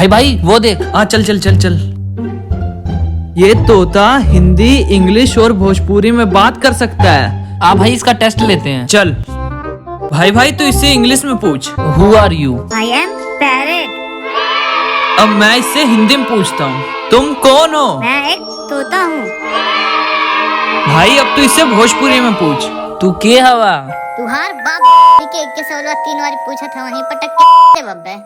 भाई भाई वो देख। हाँ चल चल चल चल। ये तोता हिंदी, इंग्लिश और भोजपुरी में बात कर सकता है। आ भाई इसका टेस्ट लेते हैं। चल भाई भाई तू इससे इंग्लिश में पूछ। Who are you? I am parrot। अब मैं इससे हिंदी में पूछता हूँ, तुम कौन हो? मैं एक तोता हूँ। भाई अब तू इससे भोजपुरी में पूछ। तू के हवा? तुहार बाप के 21 3 बार पूछा था, वहीं पटक के बब्बे।